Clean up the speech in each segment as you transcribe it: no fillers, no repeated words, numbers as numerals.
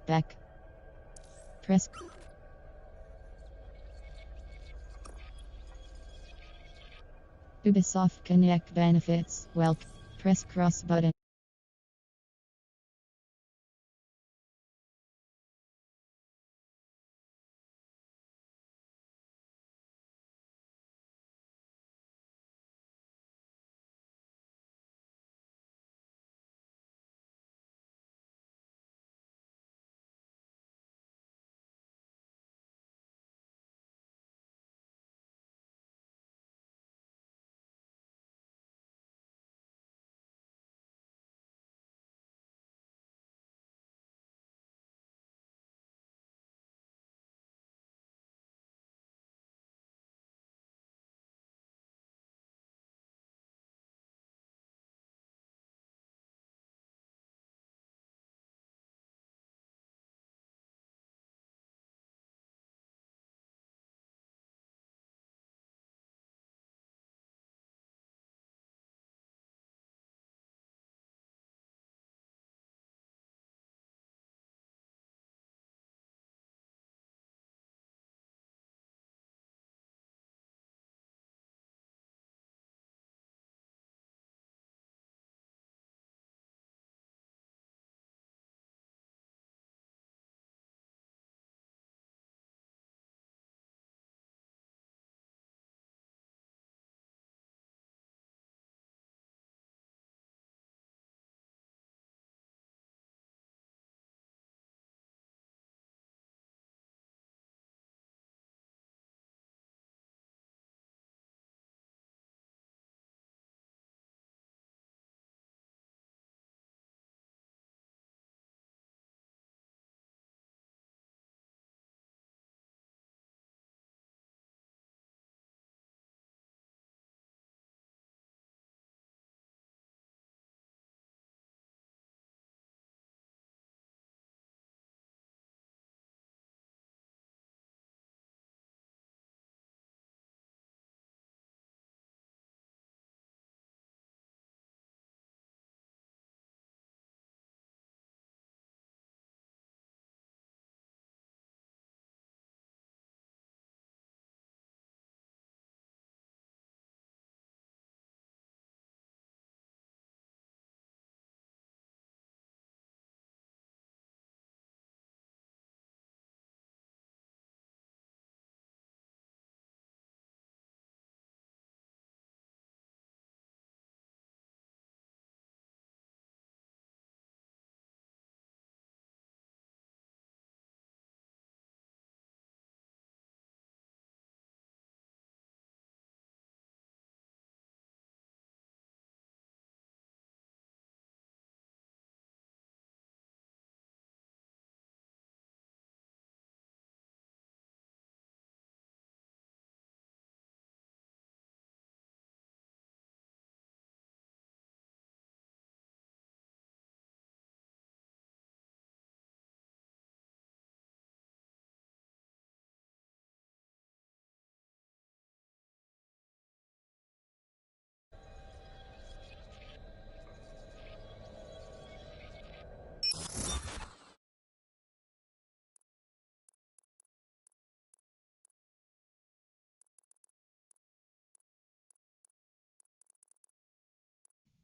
Back. Press. Ubisoft Connect benefits. Welcome. Press cross button.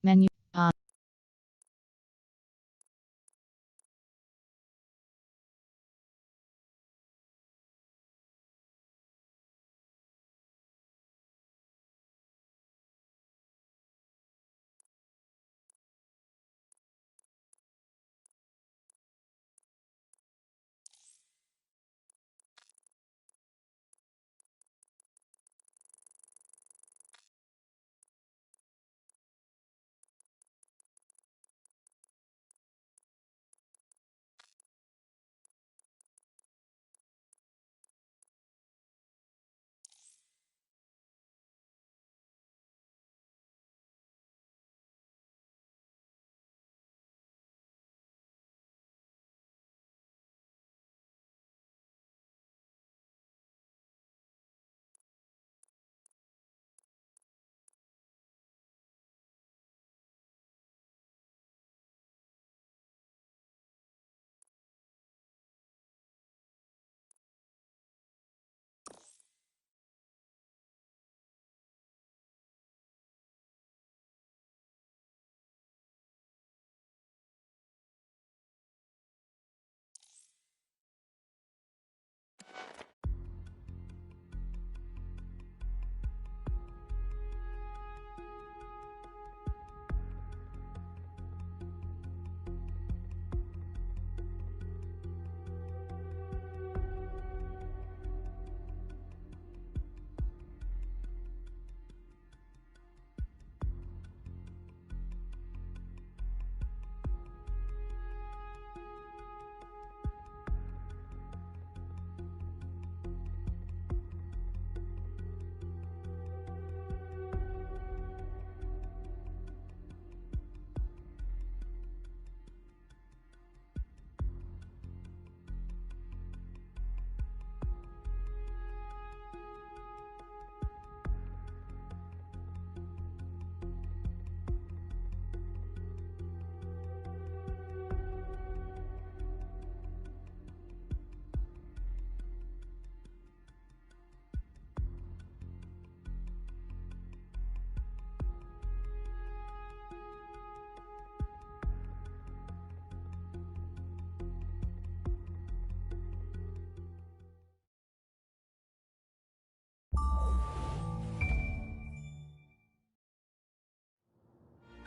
Menu. On.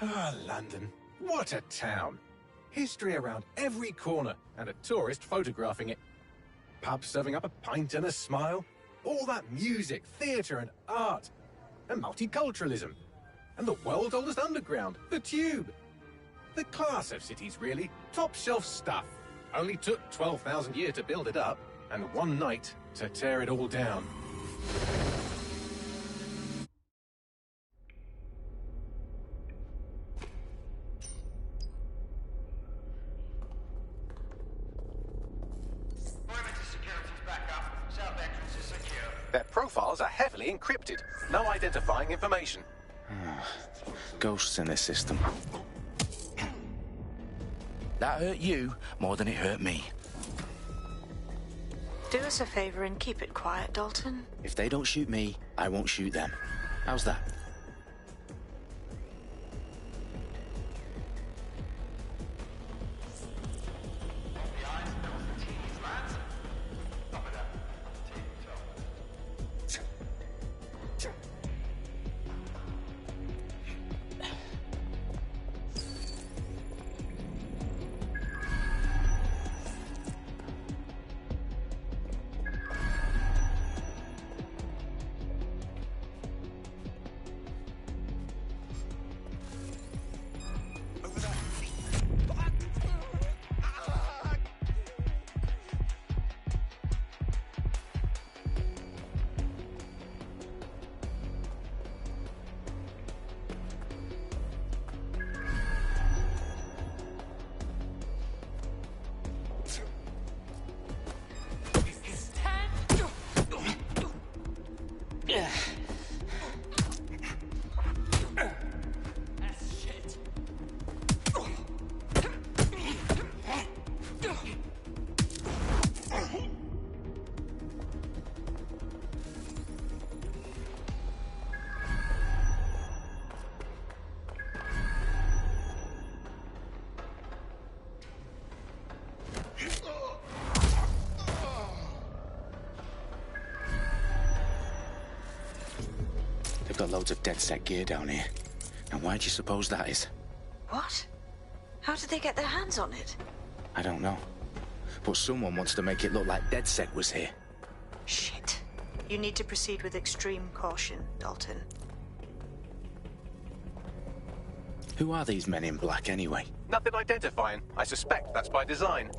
Ah, London. What a town. History around every corner and a tourist photographing it. Pubs serving up a pint and a smile. All that music, theatre and art. And multiculturalism. And the world's oldest underground, the Tube. The class of cities, really. Top shelf stuff. Only took 12,000 years to build it up, and one night to tear it all down. Their profiles are heavily encrypted. No identifying information. Ghosts in this system. That hurt you more than it hurt me. Do us a favor and keep it quiet, Dalton. If they don't shoot me, I won't shoot them. How's that? They've got loads of dead-set gear down here. Now, why do you suppose that is? What? How did they get their hands on it? I don't know. But someone wants to make it look like DedSec was here. Shit. You need to proceed with extreme caution, Dalton. Who are these men in black, anyway? Nothing identifying. I suspect that's by design.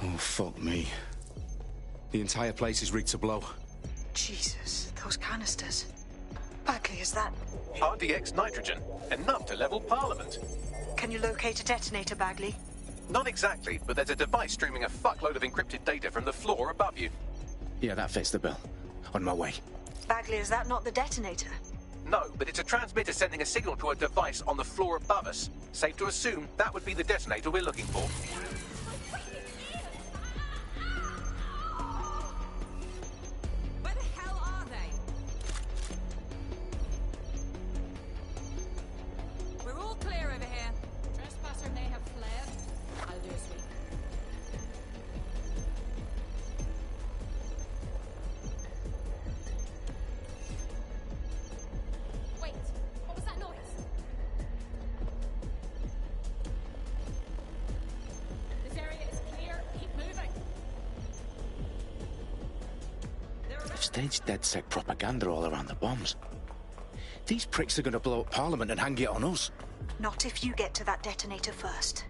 Oh, fuck me. The entire place is rigged to blow. Jesus, those canisters. Bagley, is that... RDX nitrogen. Enough to level Parliament. Can you locate a detonator, Bagley? Not exactly, but there's a device streaming a fuckload of encrypted data from the floor above you. Yeah, that fits the bill. On my way. Bagley, is that not the detonator? No, but it's a transmitter sending a signal to a device on the floor above us. Safe to assume that would be the detonator we're looking for. Where the hell are they? We're all clear over here. Trespasser may have fled. I'll do a sweep. Wait, what was that noise? This area is clear. Keep moving. They've staged DedSec propaganda all around the bombs. These pricks are going to blow up Parliament and hang it on us. Not if you get to that detonator first.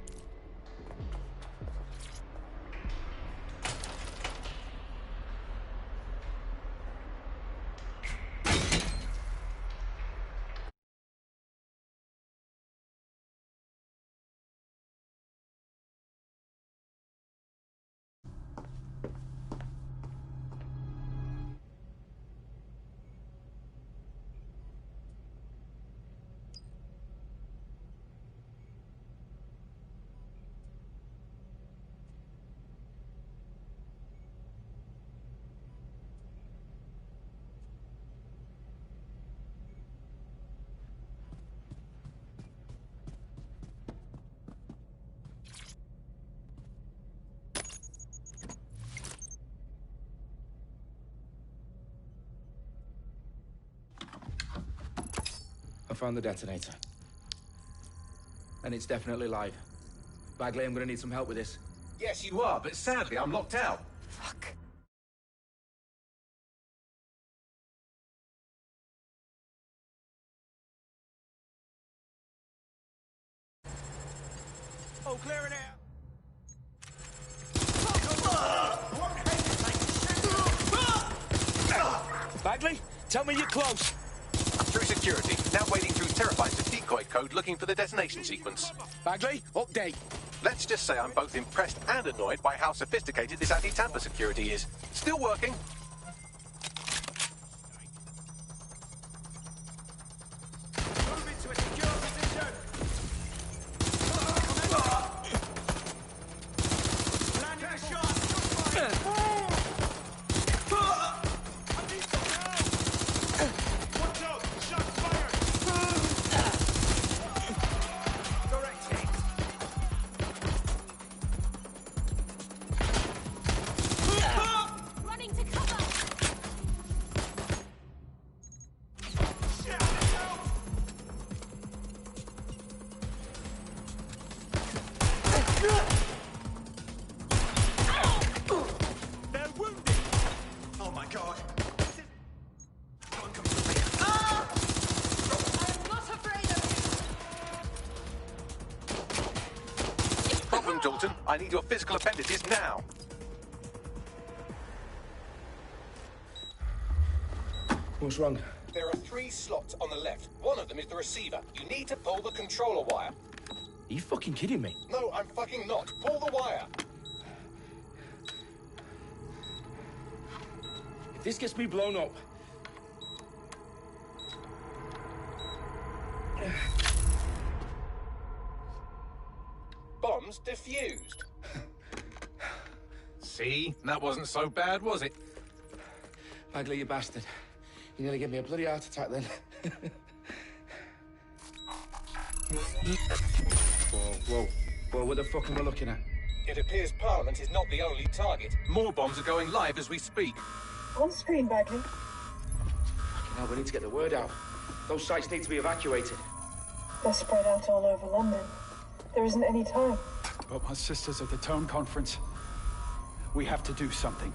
I found the detonator. And it's definitely live. Bagley, I'm gonna need some help with this. Yes, you are, but sadly, I'm locked out. Fuck. Oh, clear it out! Bagley, tell me you're close. Through security, now wading through terabytes of decoy code looking for the detonation sequence. Bagley, update. Let's just say I'm both impressed and annoyed by how sophisticated this anti-tamper security is. Still working. Move into a secure position. Landing a shot. Watch out! Shots fired! Direct hit. Running to cover! They're wounded. Oh my god. I'm not afraid of Problem, Dalton. I need your physical appendages now. What's wrong? There are 3 slots on the left. One of them is the receiver. You need to pull the controller wire. Are you fucking kidding me? No, I'm fucking not. Pull the wire. If this gets me blown up... Bombs defused. See? That wasn't so bad, was it? Bagley, you bastard. You nearly gave me a bloody heart attack then. Whoa, what the fuck am I looking at? It appears Parliament is not the only target. More bombs are going live as we speak. On screen, Bagley. Fucking hell, we need to get the word out. Those sites need to be evacuated. They're spread out all over London. There isn't any time. But my sister's at the town conference. We have to do something.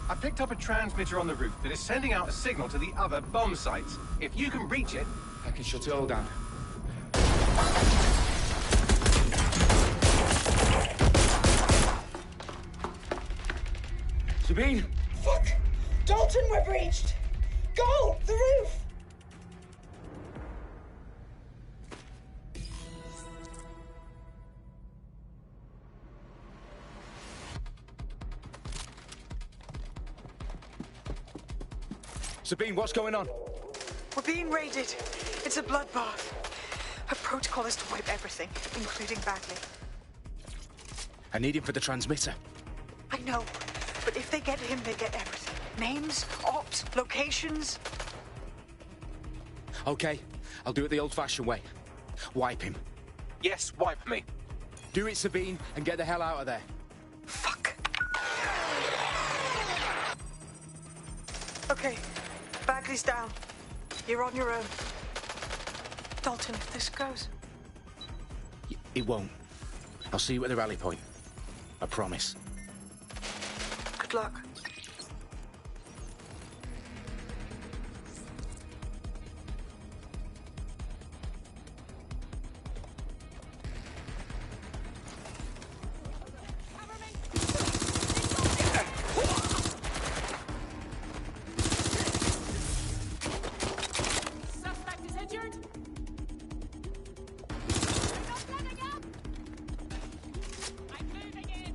I picked up a transmitter on the roof that is sending out a signal to the other bomb sites. If you can reach it... I can shut it all down. Sabine! Fuck! Dalton, we're breached! Go! The roof! Sabine, what's going on? We're being raided. It's a bloodbath. Her protocol is to wipe everything, including Bagley. I need him for the transmitter. I know, but if they get him, they get everything. Names, ops, locations. Okay, I'll do it the old-fashioned way. Wipe him. Yes, wipe me. Do it, Sabine, and get the hell out of there. Fuck. Okay, Bagley's down. You're on your own. Dalton, if this goes... It won't. I'll see you at the rally point. I promise. Good luck. Suspect is injured. Not letting up. I'm moving in.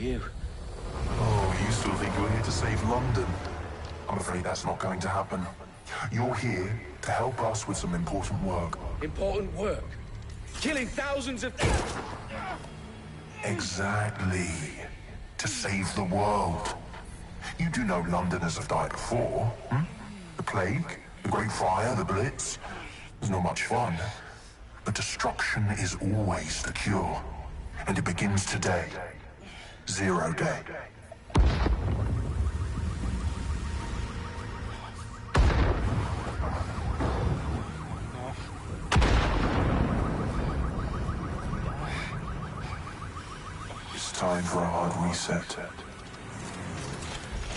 you? Oh, you still think you're here to save London? I'm afraid that's not going to happen. You're here to help us with some important work. Important work? Killing thousands of... Exactly. To save the world. You do know Londoners have died before, hmm? The plague, the Great Fire, the Blitz. It's not much fun. But destruction is always the cure. And it begins today. 0 day. It's time for a hard reset.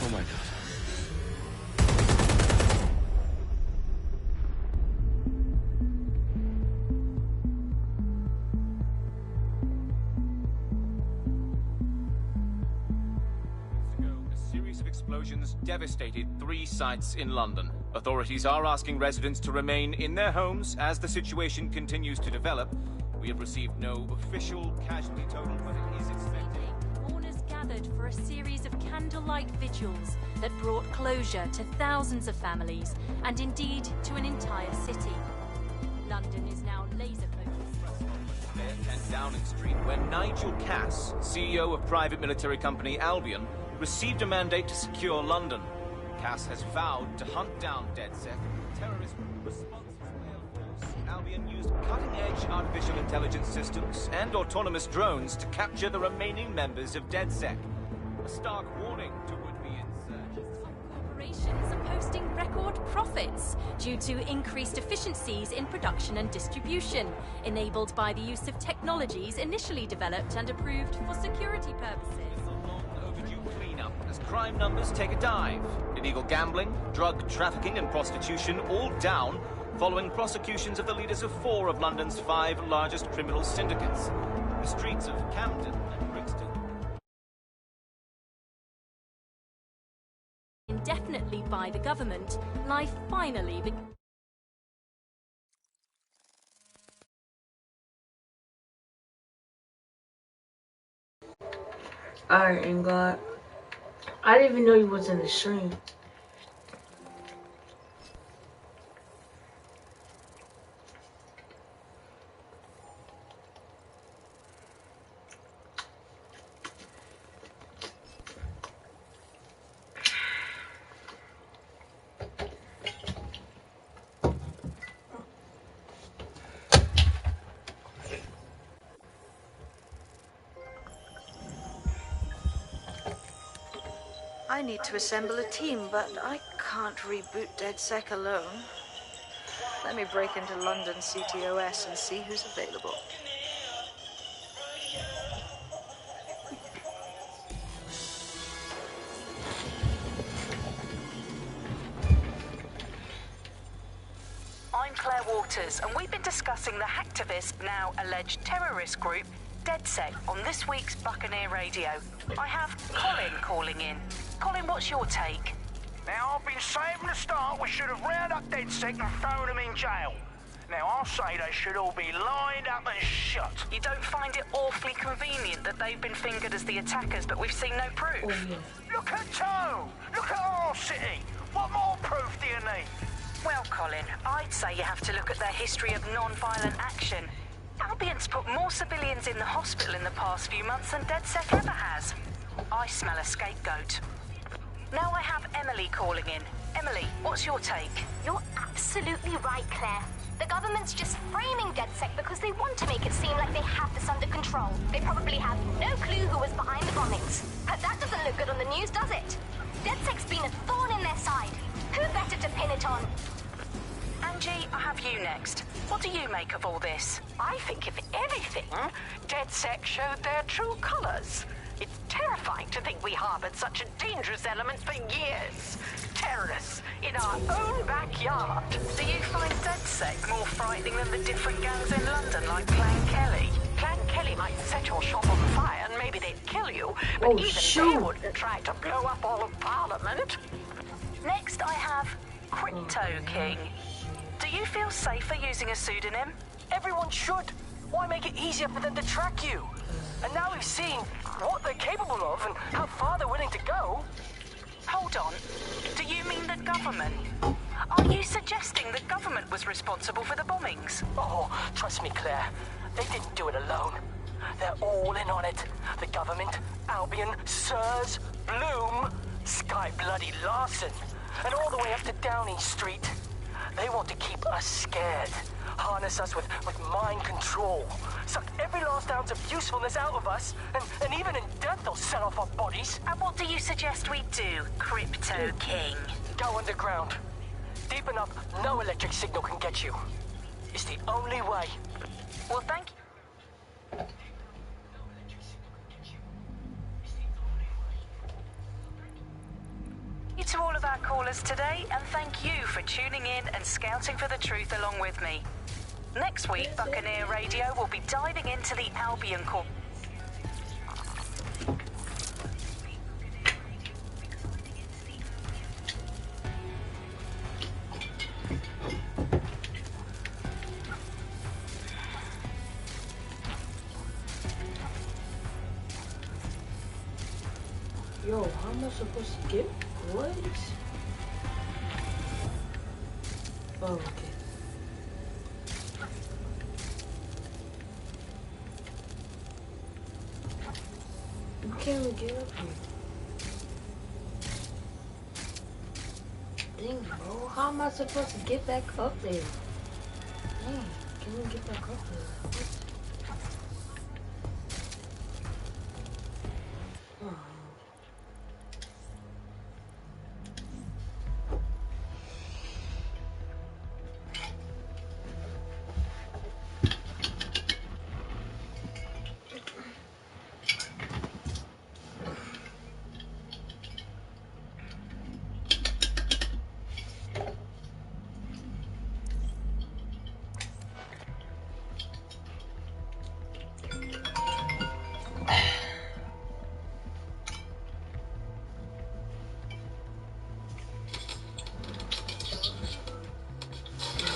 Oh my God. Explosions devastated 3 sites in London. Authorities are asking residents to remain in their homes as the situation continues to develop. We have received no official casualty total, but it is expected. Mourners gathered for a series of candlelight vigils that brought closure to thousands of families and indeed to an entire city. London is now laser-focused. 10 Downing Street, where Nigel Cass, CEO of private military company Albion, received a mandate to secure London. Cass has vowed to hunt down DedSec, terrorist response force. Albion used cutting-edge artificial intelligence systems and autonomous drones to capture the remaining members of DedSec. A stark warning to would-be insurgents. Corporations are posting record profits due to increased efficiencies in production and distribution, enabled by the use of technologies initially developed and approved for security purposes. As crime numbers take a dive. Illegal gambling, drug trafficking and prostitution all down following prosecutions of the leaders of 4 of London's 5 largest criminal syndicates. The streets of Camden and Brixton. Indefinitely by the government, life finally began. Alright, and God. I didn't even know you was in the stream. I need to assemble a team, but I can't reboot DedSec alone. Let me break into London CTOS and see who's available. I'm Claire Waters, and we've been discussing the hacktivist, now alleged terrorist group, DedSec, on this week's Buccaneer Radio. I have Colin calling in. Colin, what's your take? Now, I've been saying from the start we should have rounded up DedSec and thrown them in jail. Now, I'll say they should all be lined up and shot. You don't find it awfully convenient that they've been fingered as the attackers, but we've seen no proof? Oh, yeah. Look at Toe! Look at our city! What more proof do you need? Well, Colin, I'd say you have to look at their history of non-violent action. Albion's put more civilians in the hospital in the past few months than DedSec ever has. I smell a scapegoat. Now I have Emily calling in. Emily, what's your take? You're absolutely right, Claire. The government's just framing DedSec because they want to make it seem like they have this under control. They probably have no clue who was behind the bombings. But that doesn't look good on the news, does it? DedSec's been a thorn in their side. Who better to pin it on? Angie, I have you next. What do you make of all this? I think, if anything, DedSec showed their true colors. It's terrifying to think we harbored such a dangerous element for years. Terrorists in our own backyard. Do you find DedSec more frightening than the different gangs in London, like Clan Kelly? Clan Kelly might set your shop on fire and maybe they'd kill you, but even they wouldn't try to blow up all of Parliament. Next, I have Crypto King. Do you feel safer using a pseudonym? Everyone should. Why make it easier for them to track you? And now we've seen what they're capable of and how far they're willing to go. Hold on. Do you mean the government? Are you suggesting the government was responsible for the bombings? Oh, trust me, Claire. They didn't do it alone. They're all in on it. The government, Albion, Sirs, Bloom, Sky Bloody Larson, and all the way up to Downing Street. They want to keep us scared. Harness us with mind control. Suck every last ounce of usefulness out of us, and even in death they'll set off our bodies. And what do you suggest we do, Crypto King? Go underground. Deep enough, no electric signal can get you. It's the only way. Well, thank you. To all of our callers today, and thank you for tuning in and scouting for the truth along with me. Next week, Buccaneer Radio will be diving into the Albion Corp. Yo, how am I supposed to get what? Oh, okay. Can't we get up here? Dang, bro. How am I supposed to get back up there? Dang, can we get back up there? Oh.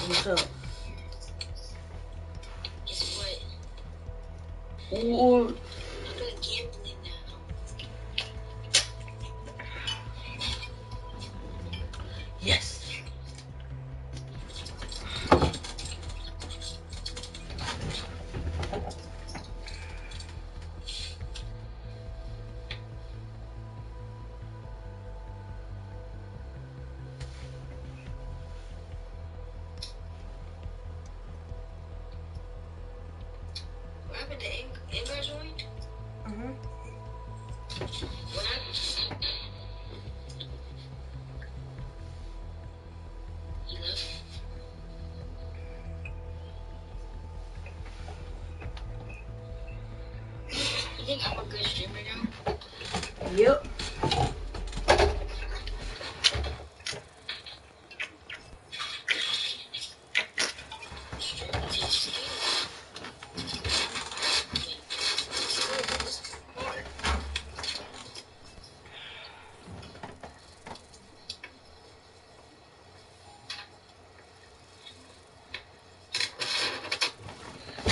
What's up? Guess what? Ooh. I'm doing gambling now. Yes. What happened to Amber joined? Mm-hmm. What happened? He left. You think I'm a good streamer now? Yep.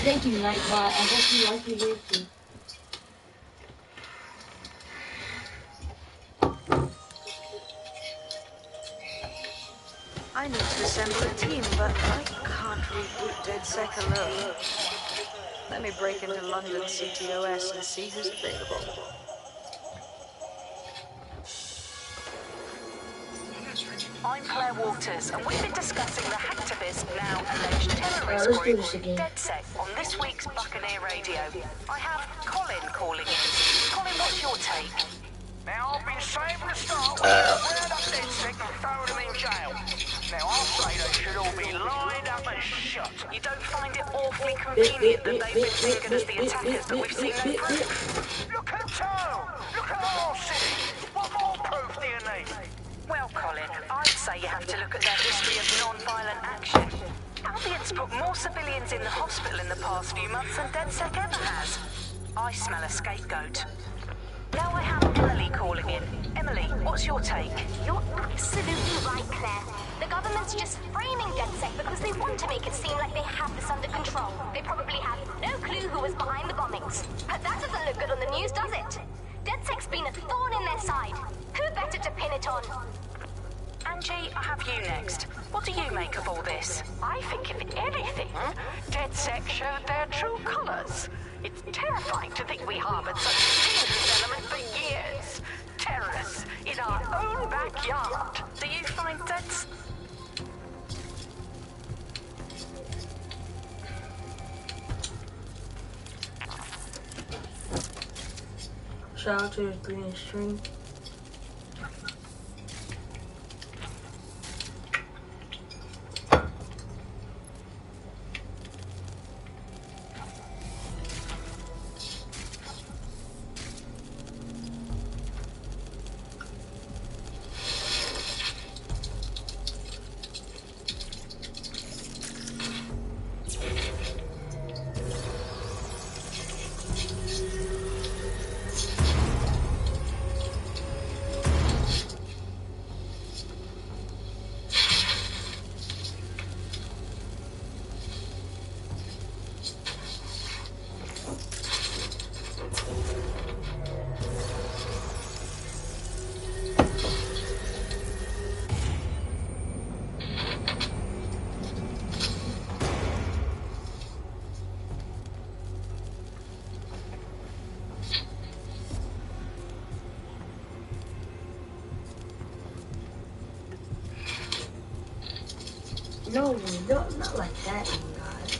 Thank you, Nightbot. I hope you like your gift too. I need to assemble a team, but I can't reboot DedSec alone. Let me break into London CTOS and see who's available. I'm Claire Waters, and we've been discussing the hacktivist, now alleged terrorist group, DedSec, on this week's Buccaneer Radio. I have Colin calling in. Colin, what's your take? Now, I've been saving the start when they round up DedSec and throw them in jail. Now, I say they should all be lined up and shot. You don't find it awfully convenient that they've been fingered as the attackers, but we've seen no proof? Look at town! Look at our city! What more proof do you need? Well, Colin, I'd say you have to look at their history of non-violent action. Albion's put more civilians in the hospital in the past few months than DedSec ever has. I smell a scapegoat. Now I have Emily calling in. Emily, what's your take? You're absolutely right, Claire. The government's just framing DedSec because they want to make it seem like they have this under control. They probably have no who was behind the bombings. But that doesn't look good on the news, does it? DedSec's been a thorn in their side. Who better to pin it on? Angie, I have you next. What do you make of all this? I think, if anything, DedSec showed their true colors. It's terrifying to think we harbored such a dangerous element for years. Terrorists in our own backyard. Do you find that's... Shout out to his green string. No, not like that, you guys.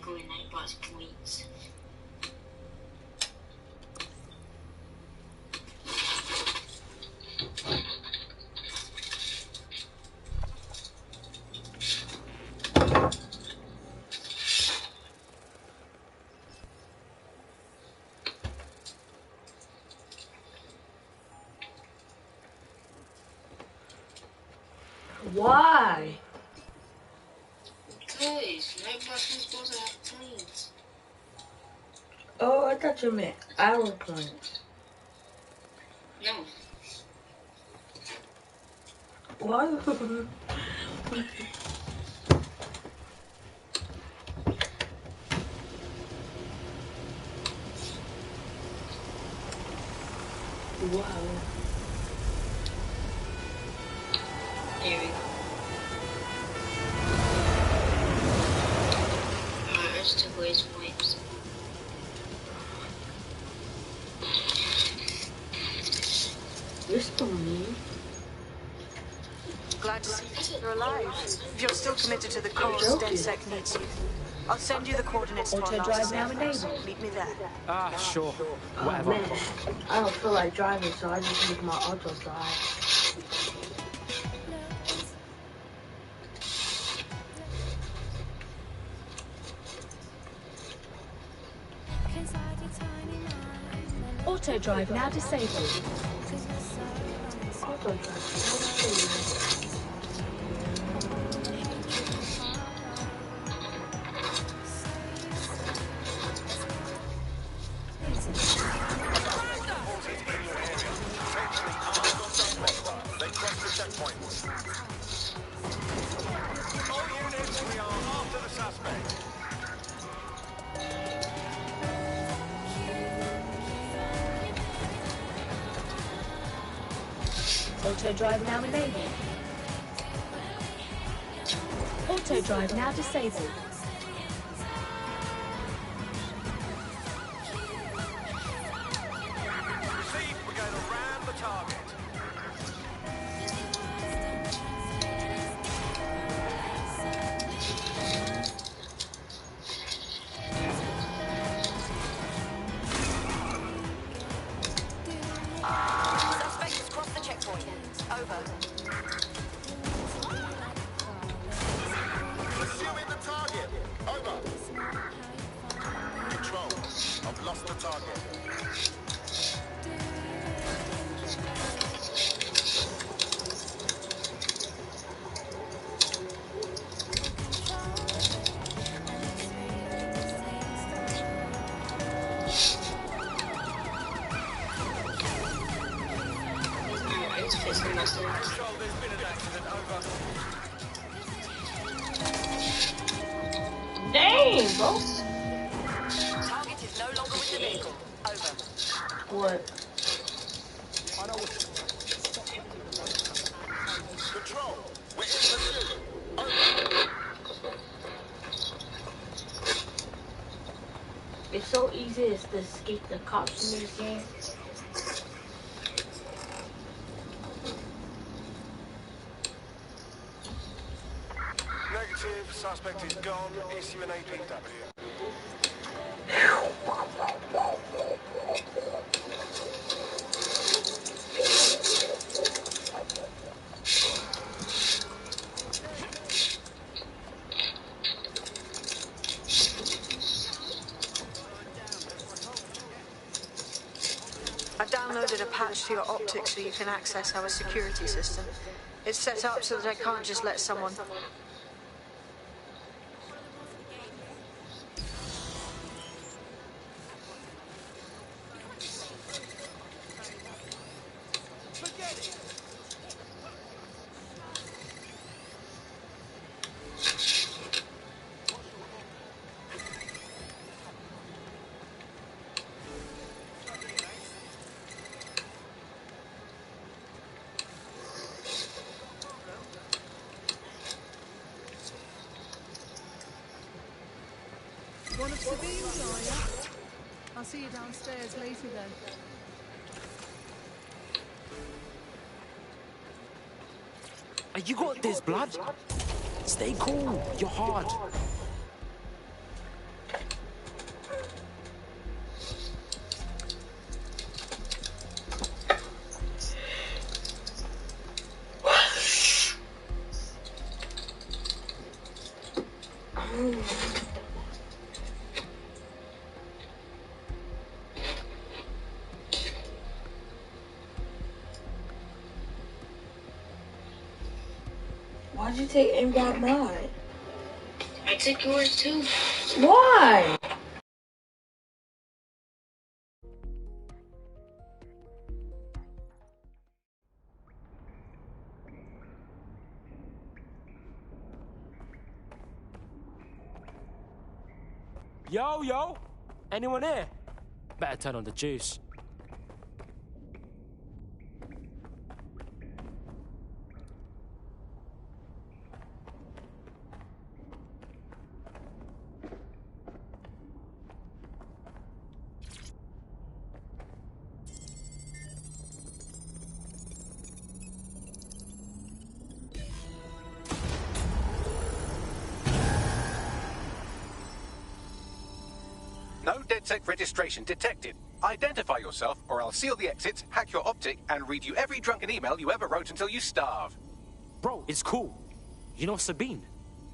Going Nightbot's points. Why? Because Nightbot's supposed to have points. Oh, I thought you meant our points. No. Why? Wow. There we go. I just took away his points. You're still mean. Glad to see you're alive. If you're still committed to the cause, DedSec needs you. I'll send you the coordinates to our last enabled. Meet me there. Ah, sure. Oh, Whatever. man. I don't feel like driving, so I just use my auto drive. Auto drive now disabled. Auto drive. Auto drive now enabled. Auto drive now disabled. Proceed, we're going to ram the target. Suspect has crossed the checkpoint. Over. Pursuing the target. Over. Control. I've lost the target. Control, there's been an accident. Over. Dang, bro. Target is no longer with the vehicle. Over. What? Control. We're in pursuit. Over. It's so easy to escape the cops in this game. Negative. Suspect is gone. Issue an APW. I've downloaded a patch to your optics so you can access our security system. It's set up so that I can't just let someone... One of Sabine's, are you? I'll see you downstairs later then. You got this, blood. Stay cool. You're hard. Why'd you take aimbot mine? I took yours too. Why? Yo! Anyone here? Better turn on the juice. No DedSec registration detected. Identify yourself, or I'll seal the exits, hack your optic, and read you every drunken email you ever wrote until you starve. Bro, it's cool. You know Sabine?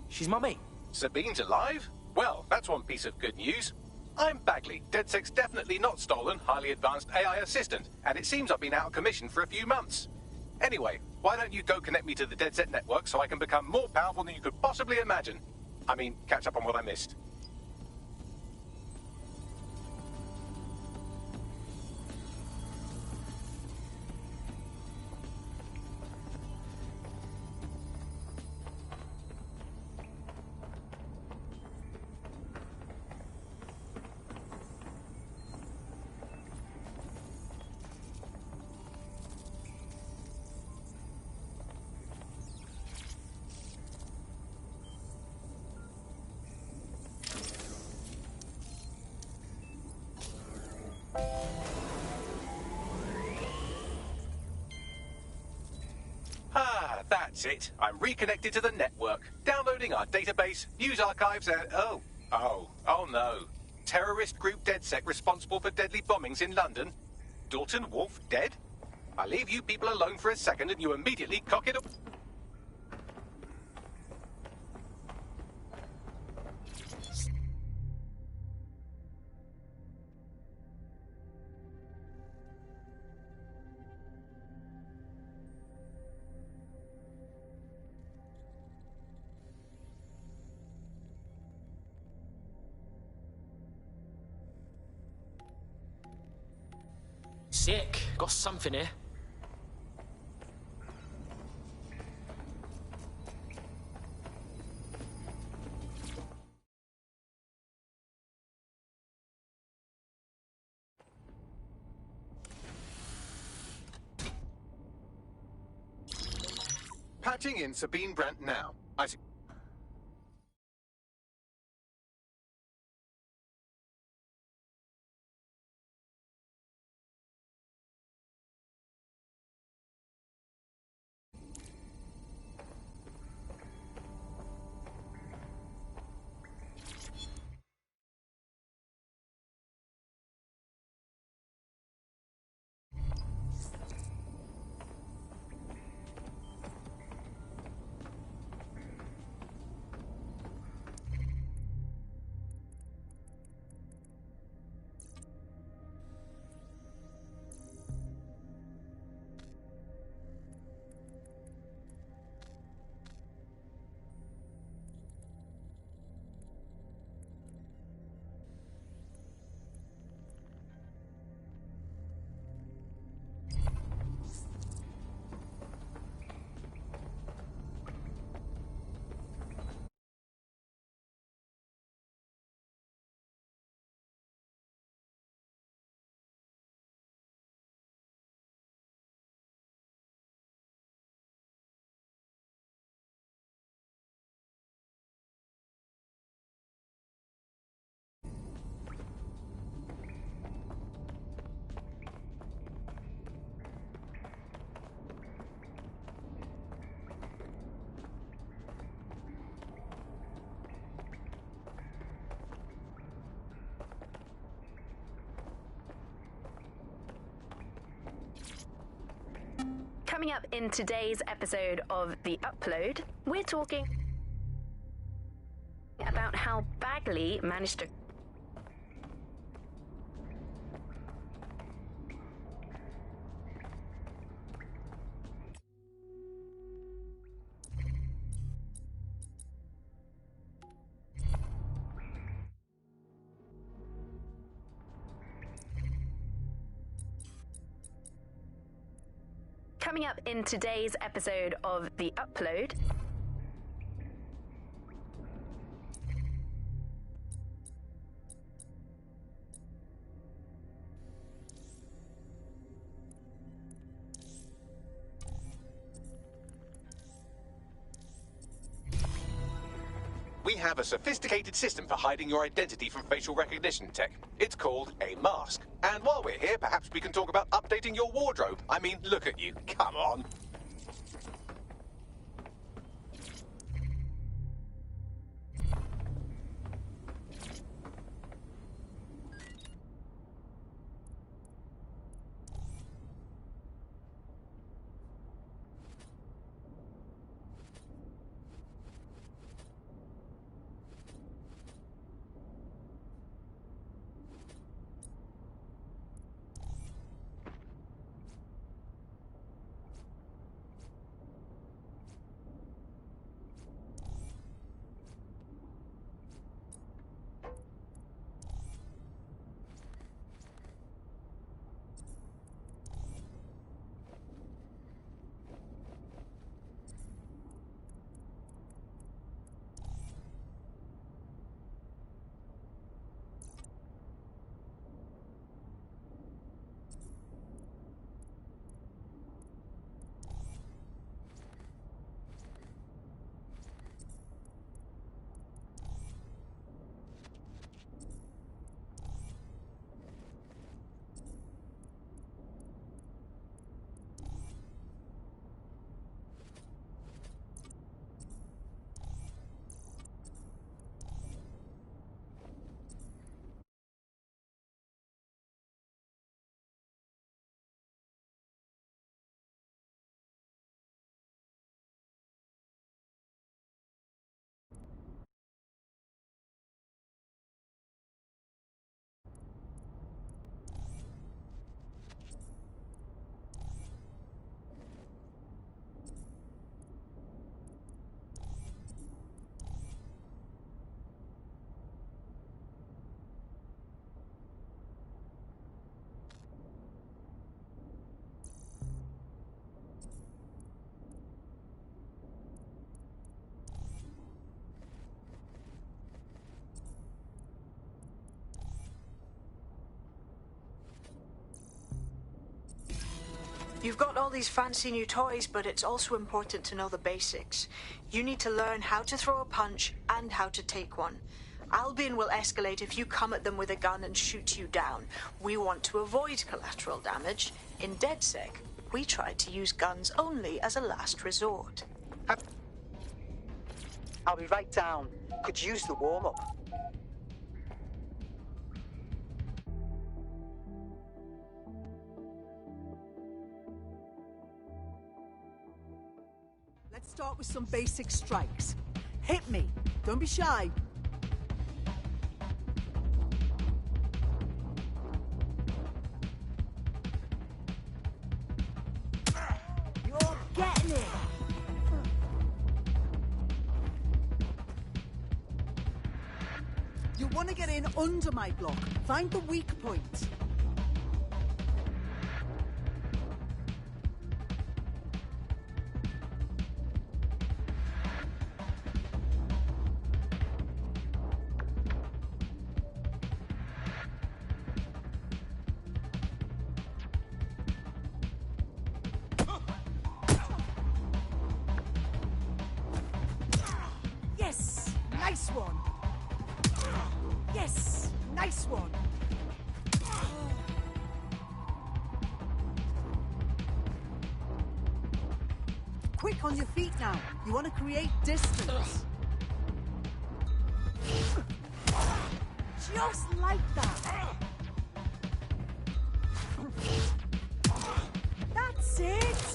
She's my mate. Sabine's alive? Well, that's one piece of good news. I'm Bagley, DedSec's definitely not stolen, highly advanced AI assistant, and it seems I've been out of commission for a few months. Anyway, why don't you go connect me to the DedSec network so I can become more powerful than you could possibly imagine? I mean, catch up on what I missed. That's it. I'm reconnected to the network, downloading our database, news archives, and... Oh no. Terrorist group DedSec responsible for deadly bombings in London? Dalton Wolf dead? I leave you people alone for a second and you immediately cock it up. Sick. Got something here. Patching in Sabine Brandt now. I see. Coming up in today's episode of The Upload, we're talking about how Bagley managed to... Coming up in today's episode of The Upload... We have a sophisticated system for hiding your identity from facial recognition tech. It's called a mask. And while we're here, perhaps we can talk about updating your wardrobe. I mean, look at you. Come on. You've got all these fancy new toys, but it's also important to know the basics. You need to learn how to throw a punch and how to take one. Albion will escalate if you come at them with a gun and shoot you down. We want to avoid collateral damage. In DedSec, we try to use guns only as a last resort. I'll be right down. Could use the warm-up. Let's start with some basic strikes. Hit me. Don't be shy. You're getting it. You want to get in under my block. Find the weak point. Yes! Nice one! Yes! Nice one! Quick on your feet now. You want to create distance. Just like that. That's it!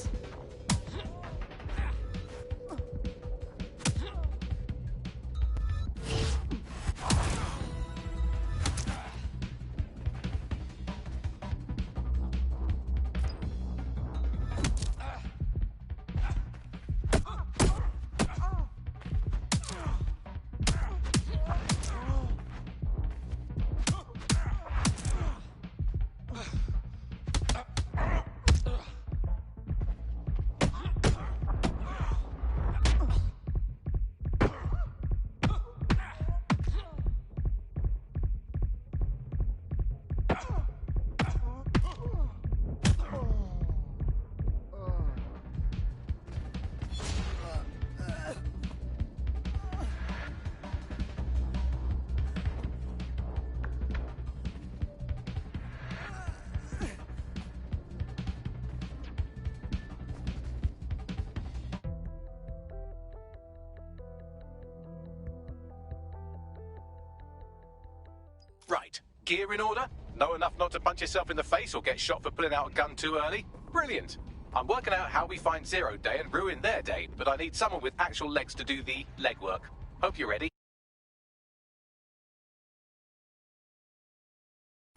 Right. Gear in order? Know enough not to punch yourself in the face or get shot for pulling out a gun too early? Brilliant. I'm working out how we find Zero Day and ruin their day, but I need someone with actual legs to do the legwork. Hope you're ready.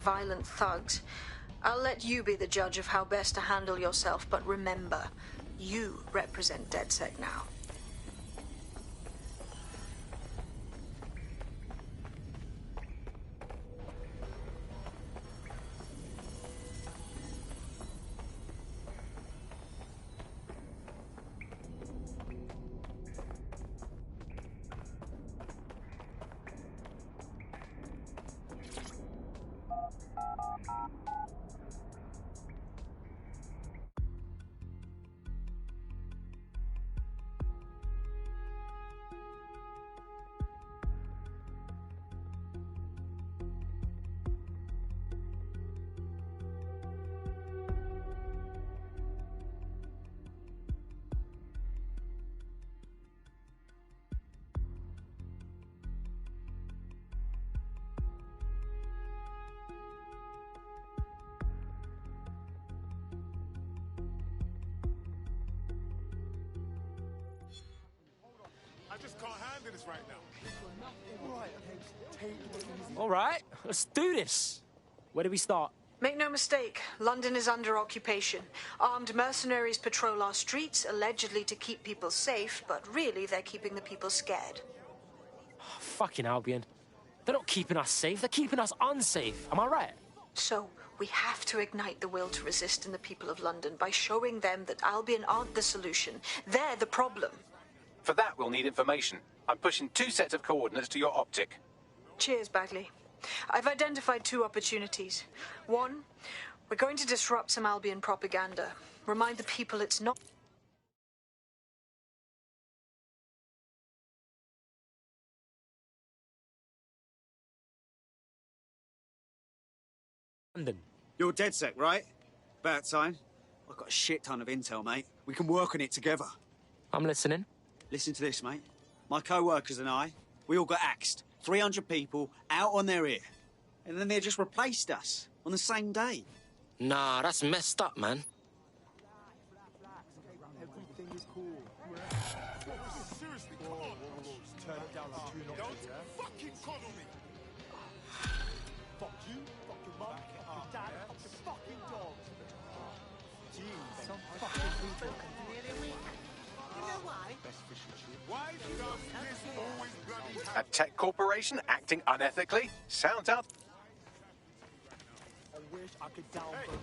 Violent thugs. I'll let you be the judge of how best to handle yourself, but remember, you represent DedSec now. I just can't handle this right now. Right, okay, take it easy. All right, let's do this. Where do we start? Make no mistake, London is under occupation. Armed mercenaries patrol our streets, allegedly to keep people safe, but really they're keeping the people scared. Fucking Albion. They're not keeping us safe, they're keeping us unsafe. Am I right? So, we have to ignite the will to resist in the people of London by showing them that Albion aren't the solution. They're the problem. For that, we'll need information. I'm pushing 2 sets of coordinates to your optic. Cheers, Bagley. I've identified 2 opportunities. One, we're going to disrupt some Albion propaganda. Remind the people it's not... London. You're DedSec, right? About time. I've got a shit ton of intel, mate. We can work on it together. I'm listening. Listen to this, mate. My co-workers and I, we all got axed. 300 people out on their ear. And then they just replaced us on the same day. Nah, that's messed up, man. Everything is cool. Seriously, come on. Just turn it down like 2 notches, yeah? Fucking coddle me. Fuck you, fuck your mum, fuck your dad, fuck your fucking dog. Jeez, some fucking people. You know why? Best fish and chips. Why does this always bloody A tech corporation acting unethically? Sounds out. I wish I could downvote.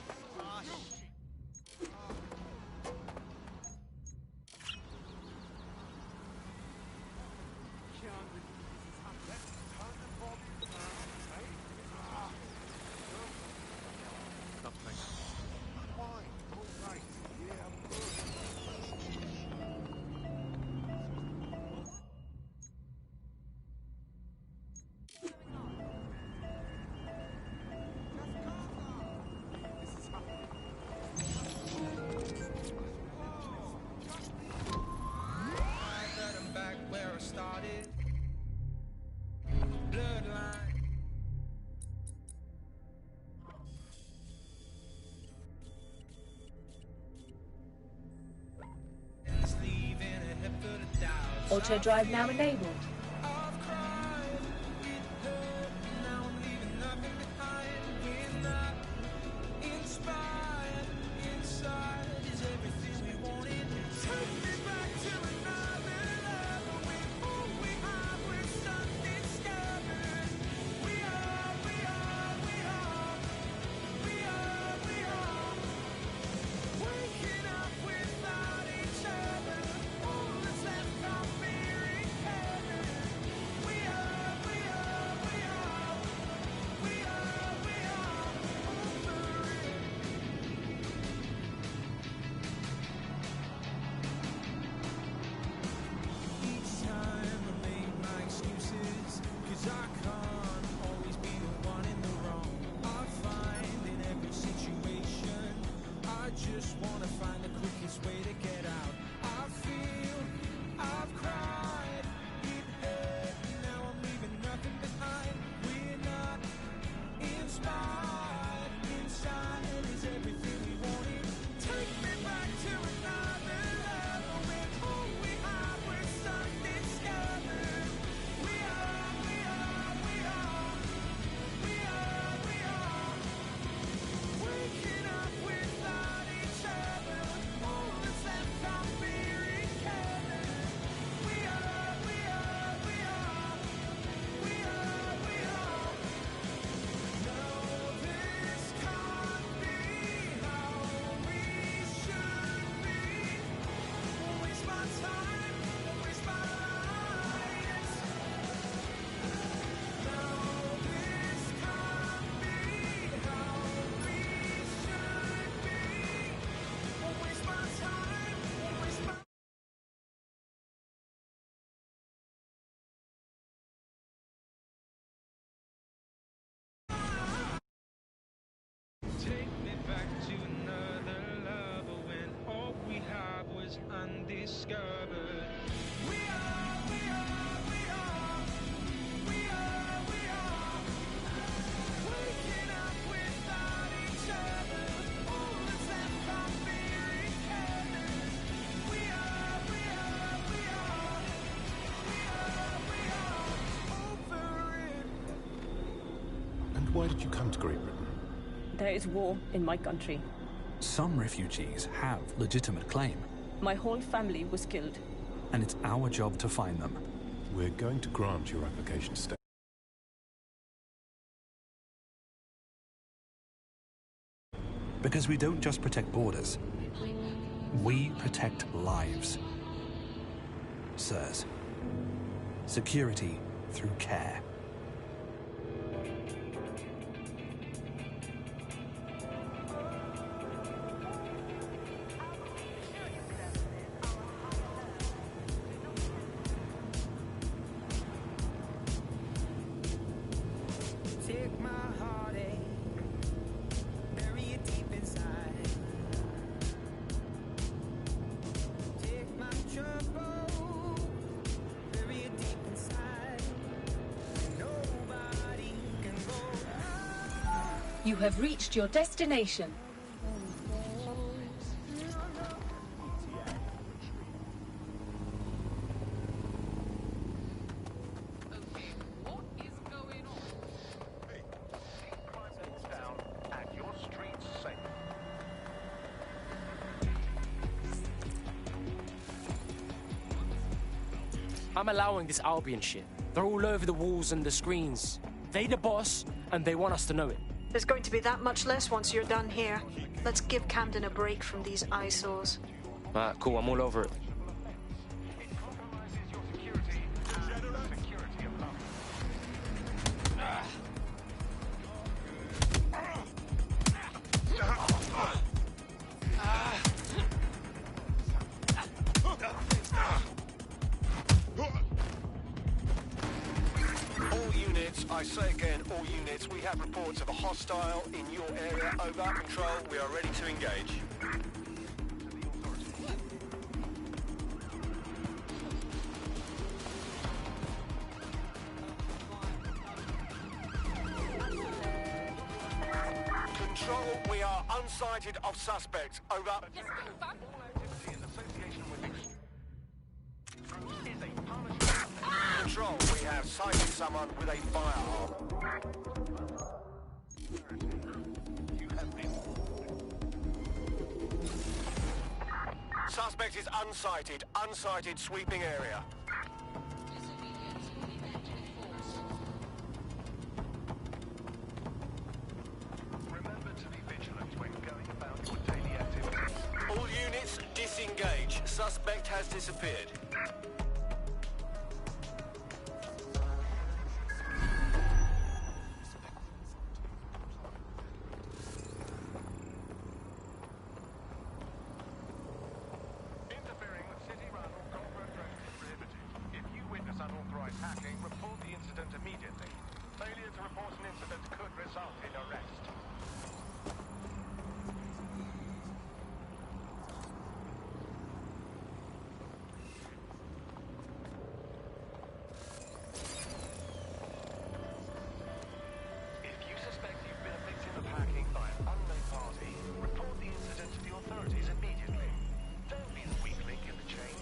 Auto drive now enabled. undiscovered. Waking up without each other, all that's left from fear is heaven. We are over it. And why did you come to Great Britain? There is war in my country. Some refugees have legitimate claim. My whole family was killed. And it's our job to find them. We're going to grant your application to stay. Because we don't just protect borders. We protect lives. Sirs. Security through care. my heartache, bury it deep inside. Take my trouble, bury it deep inside. Nobody can go. You have reached your destination. I'm allowing this Albion shit. They're all over the walls and the screens. They the boss, and they want us to know it. There's going to be that much less once you're done here. Let's give Camden a break from these eyesores. Cool, I'm all over it. I say again, all units, we have reports of a hostile in your area. Over. Control, we are ready to engage. Control, we are unsighted of suspects. Over. All activity in association with Control, we have sighted someone with a firearm. Suspect is unsighted. Unsighted, sweeping area. Remember to be vigilant when going about your daily activities. All units, disengage. Suspect has disappeared. Hacking, report the incident immediately. Failure to report an incident could result in arrest. If you suspect you've been a victim of hacking by an unknown party, report the incident to the authorities immediately. Don't be the weak link in the chain.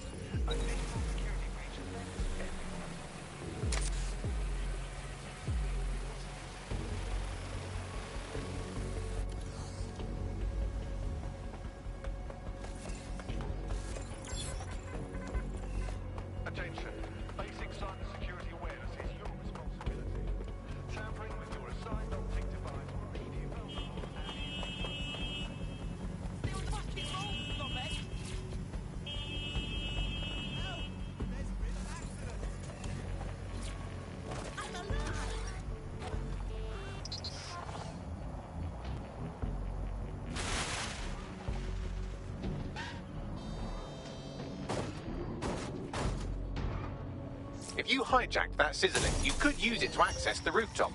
A digital security breach affects everyone. Attention. Basic cybersecurity awareness is your responsibility. Tampering with your assigned optic device will leave you vulnerable. Still fucking wrong, Lobet! Help! There's been an accident! I'm alive! If you hijacked that scissor lift, you could use it to access the rooftop.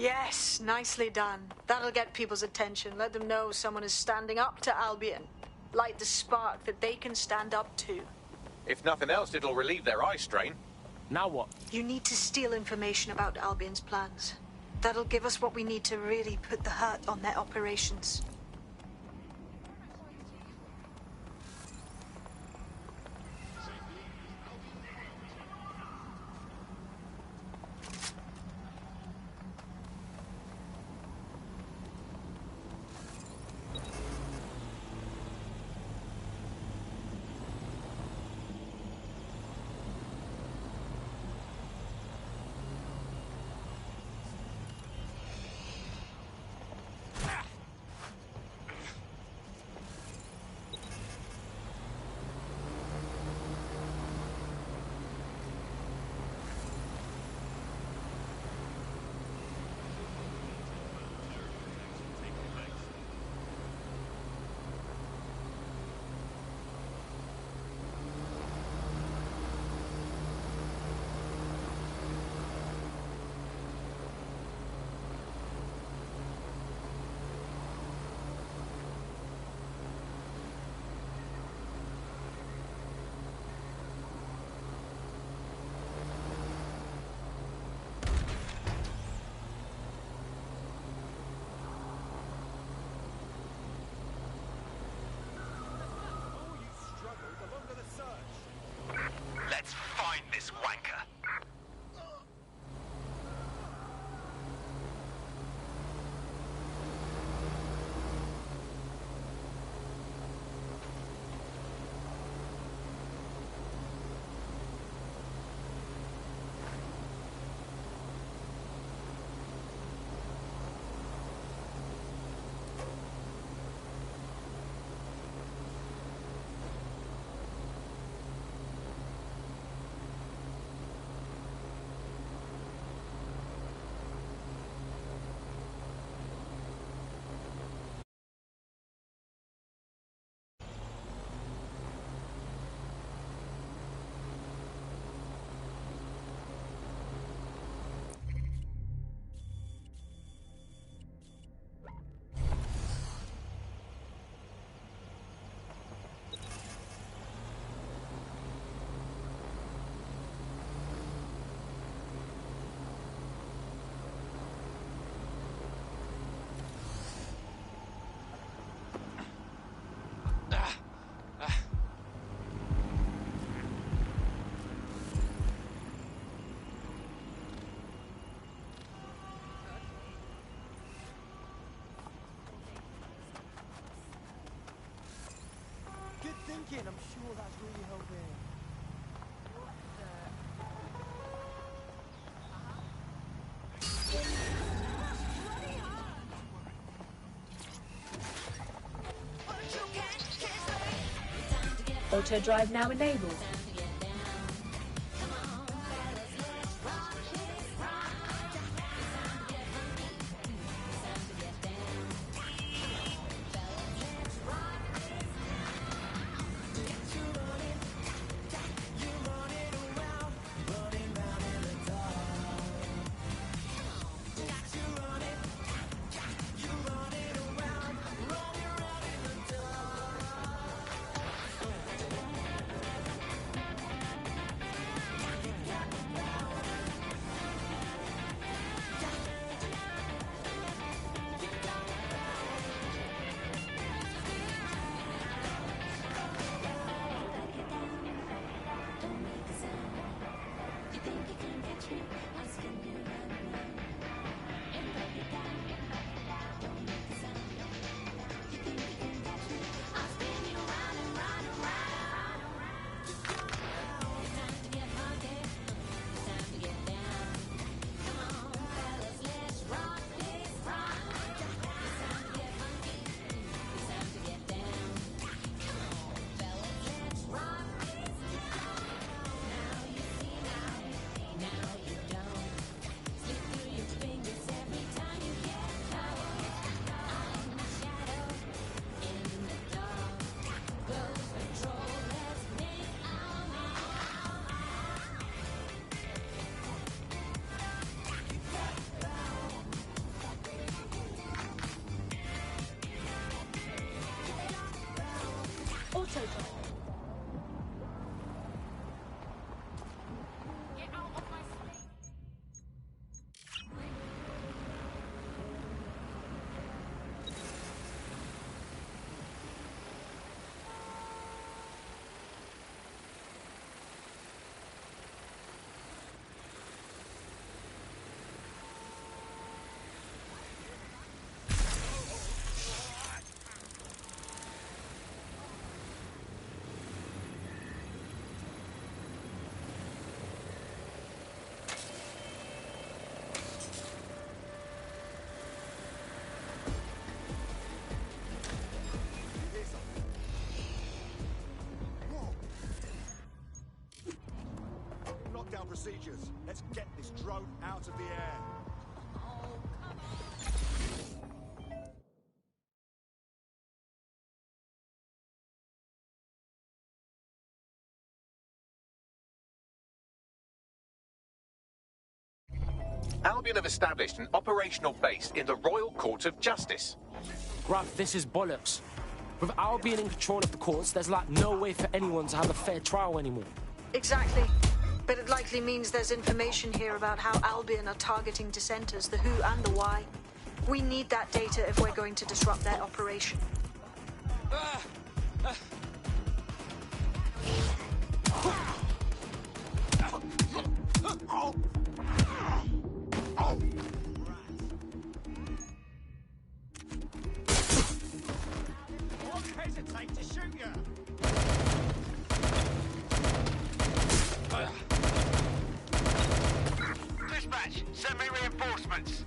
Yes, nicely done. That'll get people's attention. Let them know someone is standing up to Albion. Light the spark that they can stand up to. If nothing else, it'll relieve their eye strain. Now what? You need to steal information about Albion's plans. That'll give us what we need to really put the hurt on their operations. Let's find this wanker. Good thinking, I'm sure that's really helping. Auto drive now enabled. procedures. Let's get this drone out of the air. Albion have established an operational base in the Royal Court of Justice. Gruff, this is bollocks. With Albion in control of the courts, there's like no way for anyone to have a fair trial anymore. Exactly. But it likely means there's information here about how Albion are targeting dissenters, the who and the why. We need that data if we're going to disrupt their operation. Don't hesitate to shoot you. Dispatch, send me reinforcements.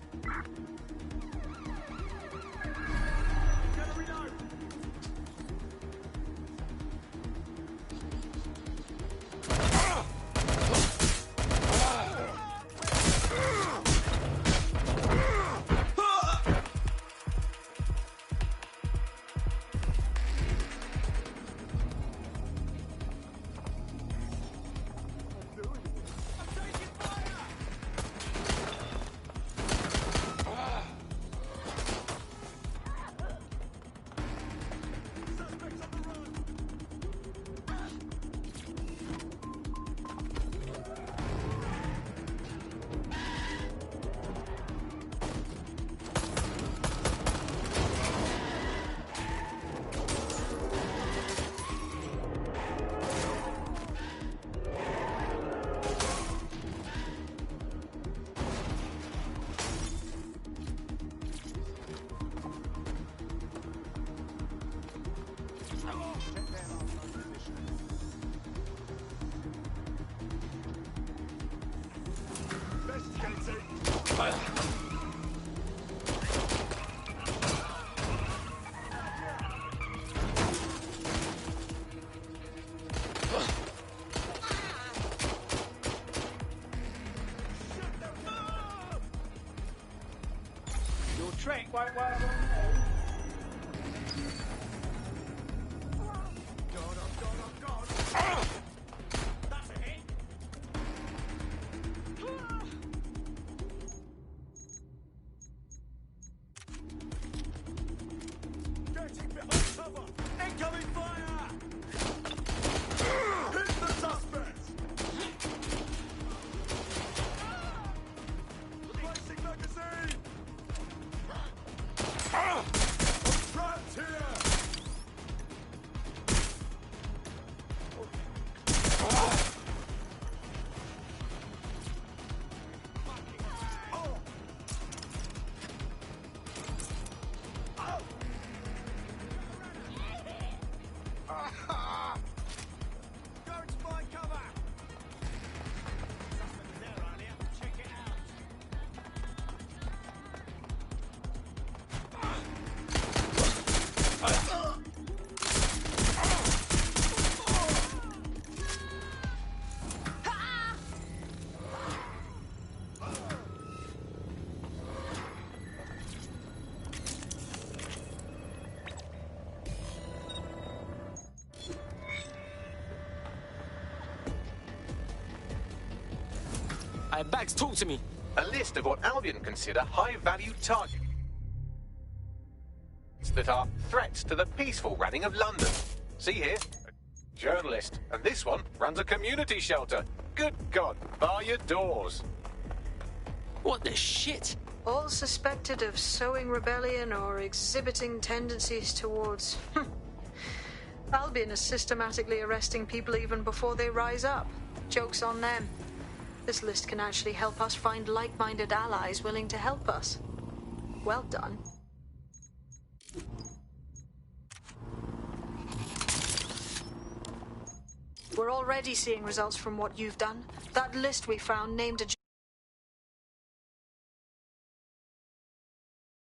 Your trick won't work on me. That's a hit. Getting behind cover. Incoming fire. Hit the suspect. Replacing magazine. Trapped here. Going to find cover. Suspect there earlier. Check it out. Bags, talk to me. A list of what Albion consider high-value targets that are threats to the peaceful running of London. See here? A journalist. And this one runs a community shelter. Good God, bar your doors. What the shit? All suspected of sowing rebellion or exhibiting tendencies towards... Albion is systematically arresting people even before they rise up. Joke's on them. This list can actually help us find like-minded allies willing to help us. Well done. We're already seeing results from what you've done. That list we found named a